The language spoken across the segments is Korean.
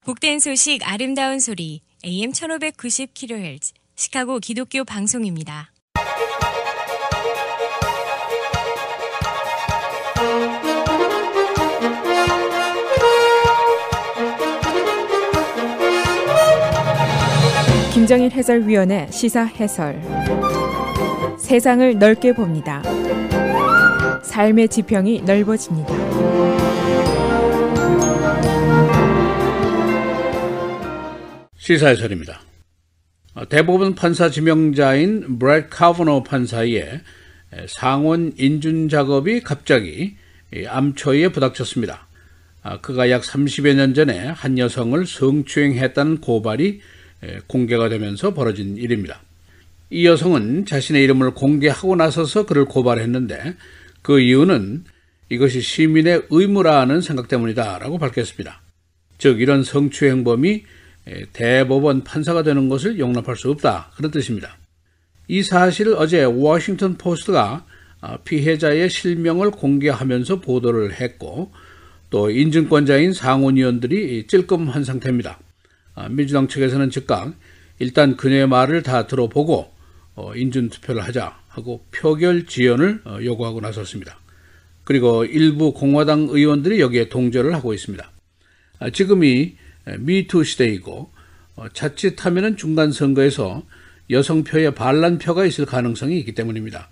복된 소식 아름다운 소리 AM 1590kHz 시카고 기독교 방송입니다. 김정일 해설위원의 시사 해설. 세상을 넓게 봅니다. 삶의 지평이 넓어집니다. 시사 해설입니다. 대법원 판사 지명자인 브렛 카버너 판사의 상원 인준 작업이 갑자기 암초에 부닥쳤습니다. 그가 약 30여 년 전에 한 여성을 성추행했다는 고발이 공개가 되면서 벌어진 일입니다. 이 여성은 자신의 이름을 공개하고 나서서 그를 고발했는데 그 이유는 이것이 시민의 의무라는 생각 때문이다 라고 밝혔습니다. 즉 이런 성추행범이 대법원 판사가 되는 것을 용납할 수 없다 그런 뜻입니다. 이 사실을 어제 워싱턴 포스트가 피해자의 실명을 공개하면서 보도를 했고 또 인증권자인 상원의원들이 찔끔한 상태입니다. 민주당 측에서는 즉각 일단 그녀의 말을 다 들어보고 인준투표를 하자 하고 표결 지연을 요구하고 나섰습니다. 그리고 일부 공화당 의원들이 여기에 동조를 하고 있습니다. 지금이 미투 시대이고 자칫하면 중간선거에서 여성표에 반란표가 있을 가능성이 있기 때문입니다.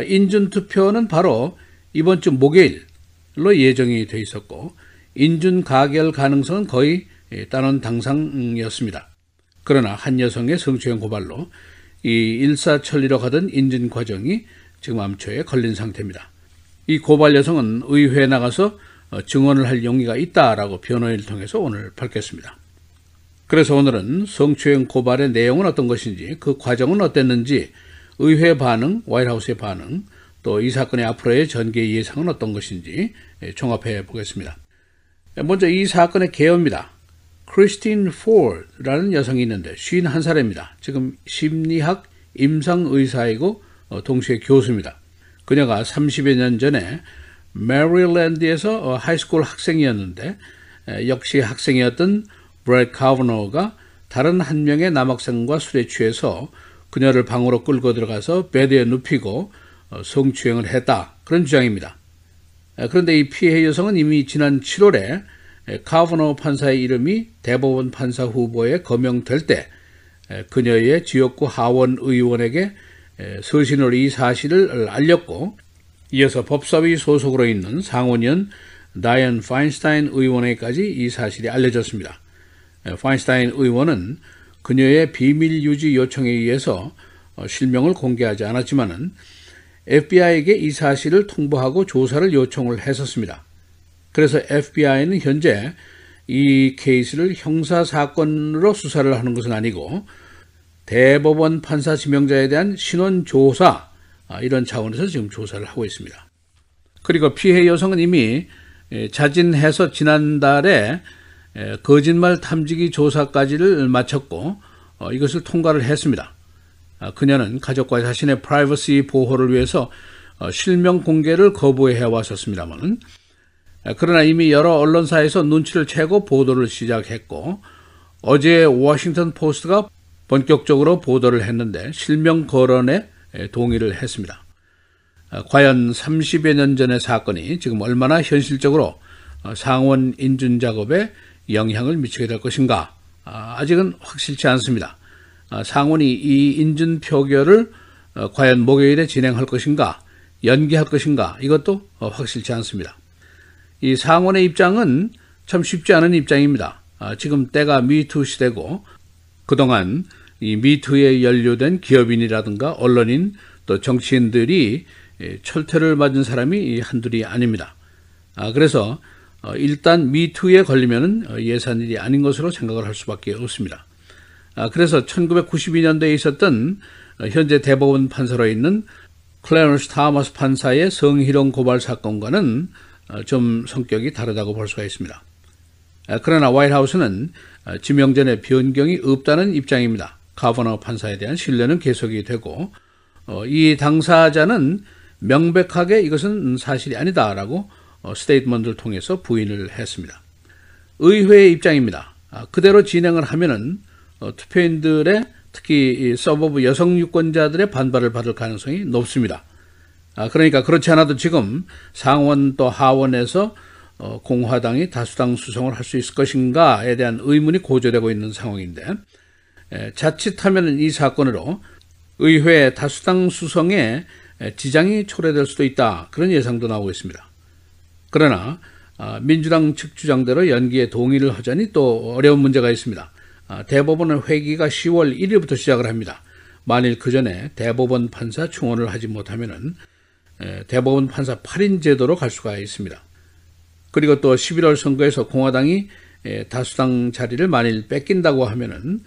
인준투표는 바로 이번 주 목요일로 예정이 돼 있었고 인준 가결 가능성은 거의 단언 당상이었습니다. 그러나 한 여성의 성추행 고발로 이 일사천리로 가던 인준 과정이 지금 암초에 걸린 상태입니다. 이 고발 여성은 의회에 나가서 증언을 할 용의가 있다라고 변호인을 통해서 오늘 밝혔습니다. 그래서 오늘은 성추행 고발의 내용은 어떤 것인지, 그 과정은 어땠는지, 의회 반응, 화이트하우스의 반응, 또 이 사건의 앞으로의 전개 예상은 어떤 것인지 종합해 보겠습니다. 먼저 이 사건의 개요입니다. 크리스틴 포드라는 여성이 있는데 51살입니다. 지금 심리학 임상의사이고 동시에 교수입니다. 그녀가 30여 년 전에 메릴랜드에서 하이스쿨 학생이었는데 역시 학생이었던 브렛 카버너가 다른 한 명의 남학생과 술에 취해서 그녀를 방으로 끌고 들어가서 베드에 눕히고 성추행을 했다. 그런 주장입니다. 그런데 이 피해 여성은 이미 지난 7월에 카버너 판사의 이름이 대법원 판사 후보에 거명될 때 그녀의 지역구 하원 의원에게 서신으로 이 사실을 알렸고 이어서 법사위 소속으로 있는 상원의원 다이언 파인스타인 의원에게까지 이 사실이 알려졌습니다. 파인스타인 의원은 그녀의 비밀 유지 요청에 의해서 실명을 공개하지 않았지만은 FBI에게 이 사실을 통보하고 조사를 요청을 했었습니다. 그래서 FBI는 현재 이 케이스를 형사사건으로 수사를 하는 것은 아니고 대법원 판사 지명자에 대한 신원조사 이런 차원에서 지금 조사를 하고 있습니다. 그리고 피해 여성은 이미 자진해서 지난달에 거짓말 탐지기 조사까지를 마쳤고 이것을 통과를 했습니다. 그녀는 가족과 자신의 프라이버시 보호를 위해서 실명 공개를 거부해 왔었습니다만 그러나 이미 여러 언론사에서 눈치를 채고 보도를 시작했고 어제 워싱턴 포스트가 본격적으로 보도를 했는데 실명 거론에 동의를 했습니다. 과연 30여 년 전의 사건이 지금 얼마나 현실적으로 상원 인준 작업에 영향을 미치게 될 것인가 아직은 확실치 않습니다. 상원이 이 인준 표결을 과연 목요일에 진행할 것인가 연기할 것인가 이것도 확실치 않습니다. 이 상원의 입장은 참 쉽지 않은 입장입니다. 지금 때가 미투 시대고 그동안 이 미투에 연루된 기업인이라든가 언론인 또 정치인들이 철퇴를 맞은 사람이 한둘이 아닙니다. 그래서 일단 미투에 걸리면 예사한 일이 아닌 것으로 생각을 할 수밖에 없습니다. 그래서 1992년도에 있었던 현재 대법원 판사로 있는 클래런스 타머스 판사의 성희롱 고발 사건과는 좀 성격이 다르다고 볼 수가 있습니다. 그러나 화이트하우스는 지명전에 변경이 없다는 입장입니다. 카버너 판사에 대한 신뢰는 계속이 되고 이 당사자는 명백하게 이것은 사실이 아니다라고 스테이트먼트를 통해서 부인을 했습니다. 의회의 입장입니다. 그대로 진행을 하면은 투표인들의 특히 이 서버브 여성 유권자들의 반발을 받을 가능성이 높습니다. 그러니까 그렇지 않아도 지금 상원 또 하원에서 공화당이 다수당 수성을 할 수 있을 것인가에 대한 의문이 고조되고 있는 상황인데, 자칫하면 이 사건으로 의회 다수당 수성에 지장이 초래될 수도 있다, 그런 예상도 나오고 있습니다. 그러나 민주당 측 주장대로 연기에 동의를 하자니 또 어려운 문제가 있습니다. 대법원은 회기가 10월 1일부터 시작을 합니다. 만일 그 전에 대법원 판사 충원을 하지 못하면은 대법원 판사 8인 제도로 갈 수가 있습니다. 그리고 또 11월 선거에서 공화당이 다수당 자리를 만일 뺏긴다고 하면은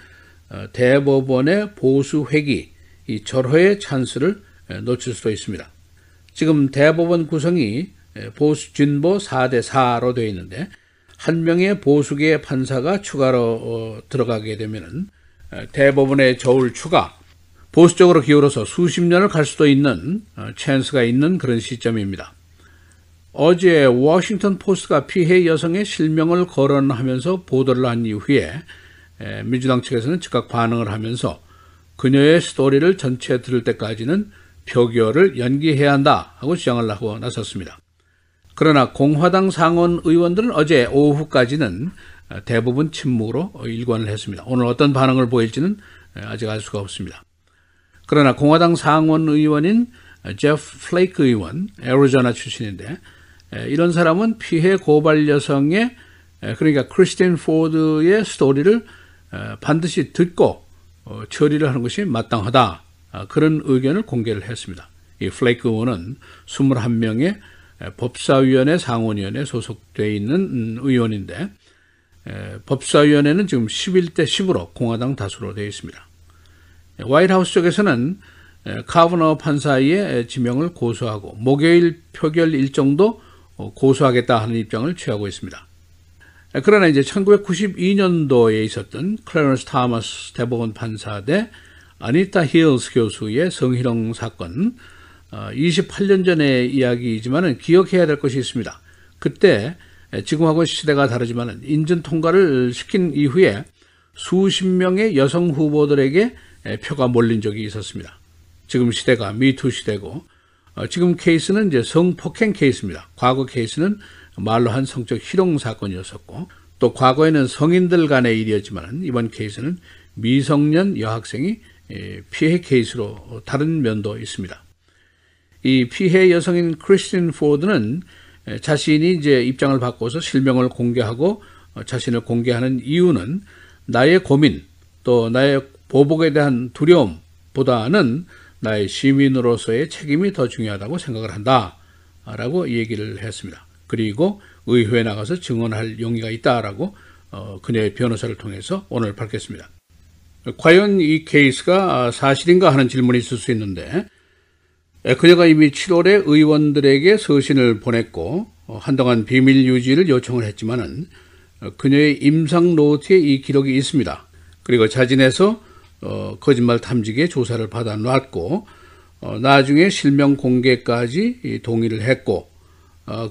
대법원의 보수 회기, 이 절호의 찬스를 놓칠 수도 있습니다. 지금 대법원 구성이 보수 진보 4대 4로 되어 있는데, 한 명의 보수계 판사가 추가로 들어가게 되면은 대법원의 저울 추가, 보수적으로 기울어서 수십 년을 갈 수도 있는 찬스가 있는 그런 시점입니다. 어제 워싱턴 포스트가 피해 여성의 실명을 거론하면서 보도를 한 이후에 민주당 측에서는 즉각 반응을 하면서 그녀의 스토리를 전체 들을 때까지는 표결을 연기해야 한다 하고 주장을 하고 나섰습니다. 그러나 공화당 상원 의원들은 어제 오후까지는 대부분 침묵으로 일관을 했습니다. 오늘 어떤 반응을 보일지는 아직 알 수가 없습니다. 그러나 공화당 상원 의원인 제프 플레이크 의원, 애리조나 출신인데, 이런 사람은 피해 고발 여성의, 그러니까 크리스틴 포드의 스토리를 반드시 듣고 처리를 하는 것이 마땅하다, 그런 의견을 공개를 했습니다. 이 플레이크 의원은 21명의 법사위원회 상원위원회에 소속되어 있는 의원인데, 법사위원회는 지금 11대 10으로 공화당 다수로 되어 있습니다. 화이트하우스 쪽에서는 카버너 판사의 지명을 고수하고 목요일 표결 일정도 고수하겠다 하는 입장을 취하고 있습니다. 그러나 이제 1992년도에 있었던 클래런스 타머스 대법원 판사 대 아니타 힐스 교수의 성희롱 사건, 28년 전의 이야기이지만 기억해야 될 것이 있습니다. 그때 지금하고 시대가 다르지만 인준 통과를 시킨 이후에 수십 명의 여성 후보들에게 표가 몰린 적이 있었습니다. 지금 시대가 미투 시대고, 지금 케이스는 이제 성폭행 케이스입니다. 과거 케이스는 말로 한 성적 희롱 사건이었었고, 또 과거에는 성인들 간의 일이었지만 이번 케이스는 미성년 여학생이 피해 케이스로 다른 면도 있습니다. 이 피해 여성인 크리스틴 포드는 자신이 이제 입장을 바꿔서 실명을 공개하고 자신을 공개하는 이유는 나의 고민, 또 나의 보복에 대한 두려움보다는 나의 시민으로서의 책임이 더 중요하다고 생각을 한다라고 얘기를 했습니다. 그리고 의회에 나가서 증언할 용의가 있다라고 그녀의 변호사를 통해서 오늘 밝혔습니다. 과연 이 케이스가 사실인가 하는 질문이 있을 수 있는데, 그녀가 이미 7월에 의원들에게 서신을 보냈고 한동안 비밀 유지를 요청을 했지만은 그녀의 임상 노트에 이 기록이 있습니다. 그리고 자진해서 거짓말 탐지기의 조사를 받아 놨고, 나중에 실명 공개까지 동의를 했고,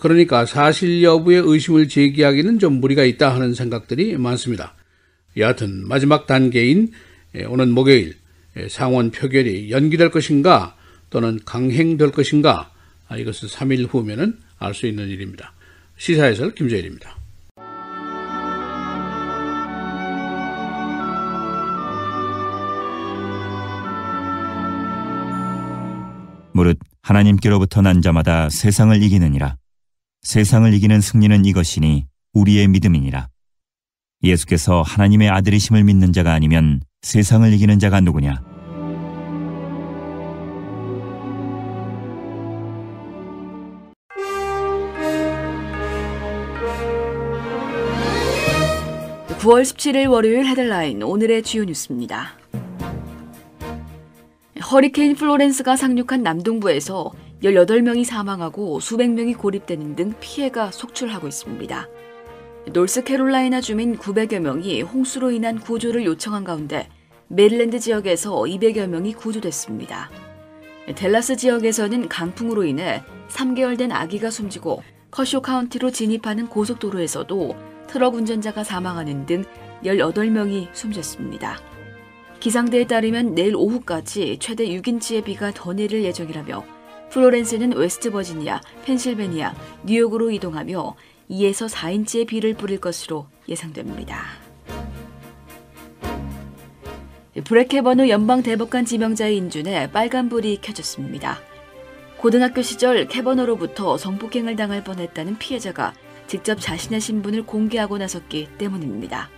그러니까 사실 여부의 의심을 제기하기는 좀 무리가 있다 하는 생각들이 많습니다. 여하튼 마지막 단계인 오는 목요일 상원 표결이 연기될 것인가 또는 강행될 것인가, 이것은 3일 후면은 알 수 있는 일입니다. 시사해설 김재일입니다. 무릇 하나님께로부터 난 자마다 세상을 이기느니라. 세상을 이기는 승리는 이것이니 우리의 믿음이니라. 예수께서 하나님의 아들이심을 믿는 자가 아니면 세상을 이기는 자가 누구냐? (9월 17일) 월요일 헤드라인, 오늘의 주요 뉴스입니다. 허리케인 플로렌스가 상륙한 남동부에서 18명이 사망하고 수백 명이 고립되는 등 피해가 속출하고 있습니다. 노스캐롤라이나 주민 900여 명이 홍수로 인한 구조를 요청한 가운데 메릴랜드 지역에서 200여 명이 구조됐습니다. 댈러스 지역에서는 강풍으로 인해 3개월 된 아기가 숨지고 커쇼 카운티로 진입하는 고속도로에서도 트럭 운전자가 사망하는 등 18명이 숨졌습니다. 기상대에 따르면 내일 오후까지 최대 6인치의 비가 더 내릴 예정이라며 플로렌스는 웨스트버지니아, 펜실베니아, 뉴욕으로 이동하며 2에서 4인치의 비를 뿌릴 것으로 예상됩니다. 브렉 캐버노 연방대법관 지명자의 인준에 빨간불이 켜졌습니다. 고등학교 시절 캐버노로부터 성폭행을 당할 뻔했다는 피해자가 직접 자신의 신분을 공개하고 나섰기 때문입니다.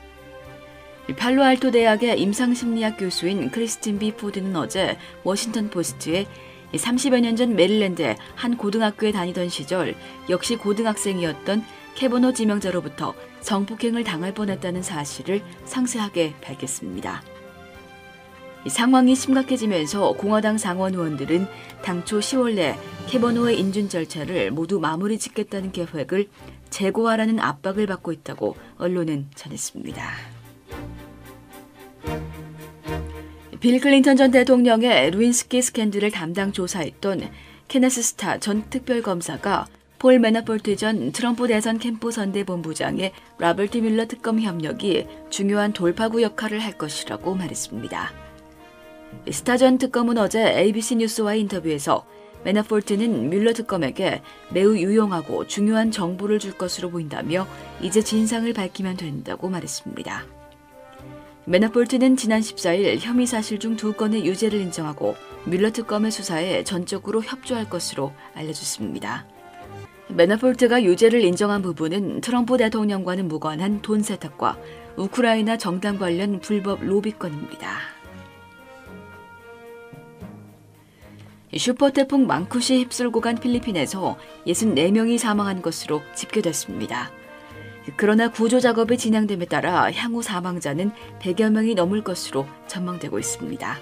팔로알토 대학의 임상심리학 교수인 크리스틴 비 포드는 어제 워싱턴 포스트에 30여 년 전 메릴랜드의 한 고등학교에 다니던 시절 역시 고등학생이었던 캐버노 지명자로부터 성폭행을 당할 뻔했다는 사실을 상세하게 밝혔습니다. 상황이 심각해지면서 공화당 상원 의원들은 당초 10월 내 캐버노의 인준 절차를 모두 마무리 짓겠다는 계획을 재고하라는 압박을 받고 있다고 언론은 전했습니다. 빌 클린턴 전 대통령의 루인스키 스캔들을 담당 조사했던 케네스 스타 전 특별검사가 폴 매나포트 전 트럼프 대선 캠프 선대본부장의 로버트 뮬러 특검 협력이 중요한 돌파구 역할을 할 것이라고 말했습니다. 스타 전 특검은 어제 ABC 뉴스와의 인터뷰에서 매나포트는 뮬러 특검에게 매우 유용하고 중요한 정보를 줄 것으로 보인다며 이제 진상을 밝히면 된다고 말했습니다. 매나포트는 지난 14일 혐의 사실 중 2건의 유죄를 인정하고 뮬러 특검의 수사에 전적으로 협조할 것으로 알려졌습니다. 매나포트가 유죄를 인정한 부분은 트럼프 대통령과는 무관한 돈 세탁과 우크라이나 정당 관련 불법 로비건입니다. 슈퍼태풍 망쿠시 휩쓸고 간 필리핀에서 64명이 사망한 것으로 집계됐습니다. 그러나 구조 작업이 진행됨에 따라 향후 사망자는 100여 명이 넘을 것으로 전망되고 있습니다.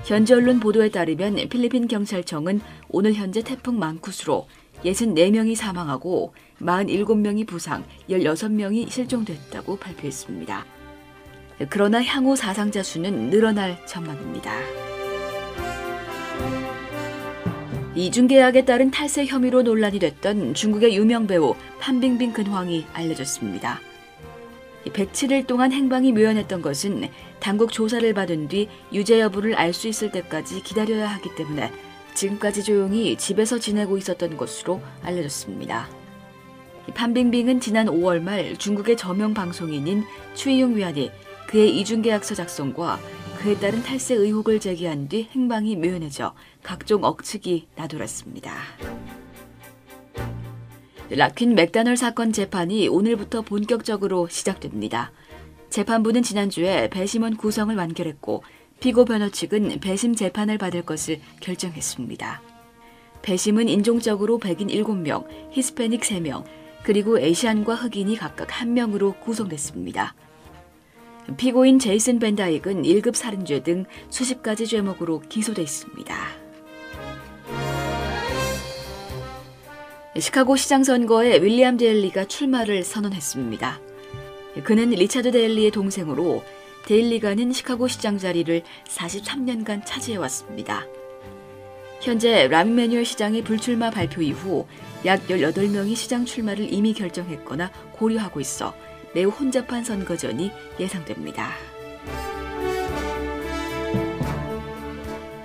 현지 언론 보도에 따르면 필리핀 경찰청은 오늘 현재 태풍 망쿠스로 64명이 사망하고 47명이 부상, 16명이 실종됐다고 발표했습니다. 그러나 향후 사상자 수는 늘어날 전망입니다. 이중계약에 따른 탈세 혐의로 논란이 됐던 중국의 유명 배우 판빙빙 근황이 알려졌습니다. 107일 동안 행방이 묘연했던 것은 당국 조사를 받은 뒤 유죄 여부를 알 수 있을 때까지 기다려야 하기 때문에 지금까지 조용히 집에서 지내고 있었던 것으로 알려졌습니다. 판빙빙은 지난 5월 말 중국의 저명 방송인인 추이용 위안이 그의 이중계약서 작성과 그에 따른 탈세 의혹을 제기한 뒤 행방이 묘연해져 각종 억측이 나돌았습니다. 락퀸 맥다널 사건 재판이 오늘부터 본격적으로 시작됩니다. 재판부는 지난주에 배심원 구성을 완결했고 피고 변호 측은 배심 재판을 받을 것을 결정했습니다. 배심은 인종적으로 백인 7명, 히스패닉 3명, 그리고 에시안과 흑인이 각각 1명으로 구성됐습니다. 피고인 제이슨 벤다익은 1급 살인죄 등 수십 가지 죄목으로 기소돼 있습니다. 시카고 시장 선거에 윌리엄 데일리가 출마를 선언했습니다. 그는 리차드 데일리의 동생으로 데일리가는 시카고 시장 자리를 43년간 차지해왔습니다. 현재 라미 매뉴얼 시장의 불출마 발표 이후 약 18명이 시장 출마를 이미 결정했거나 고려하고 있어 매우 혼잡한 선거전이 예상됩니다.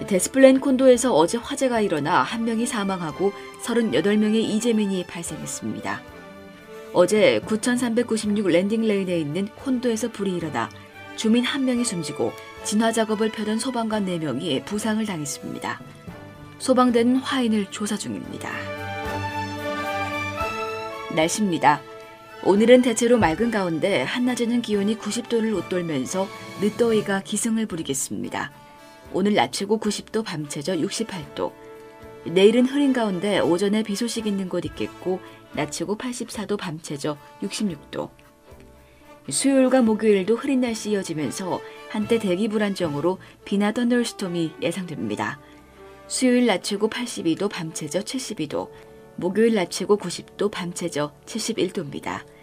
데스플랜 콘도에서 어제 화재가 일어나 1명이 사망하고 38명의 이재민이 발생했습니다. 어제 9396 랜딩 레인에 있는 콘도에서 불이 일어나 주민 1명이 숨지고 진화 작업을 펴던 소방관 4명이 부상을 당했습니다. 소방대는 화인을 조사 중입니다. 날씨입니다. 오늘은 대체로 맑은 가운데 한낮에는 기온이 90도를 웃돌면서 늦더위가 기승을 부리겠습니다. 오늘 낮 최고 90도, 밤 최저 68도. 내일은 흐린 가운데 오전에 비 소식 있는 곳 있겠고 낮 최고 84도, 밤 최저 66도. 수요일과 목요일도 흐린 날씨 이어지면서 한때 대기 불안정으로 비나 던더스톰이 예상됩니다. 수요일 낮 최고 82도, 밤 최저 72도. 목요일 낮 최고 90도, 밤 최저 71도입니다.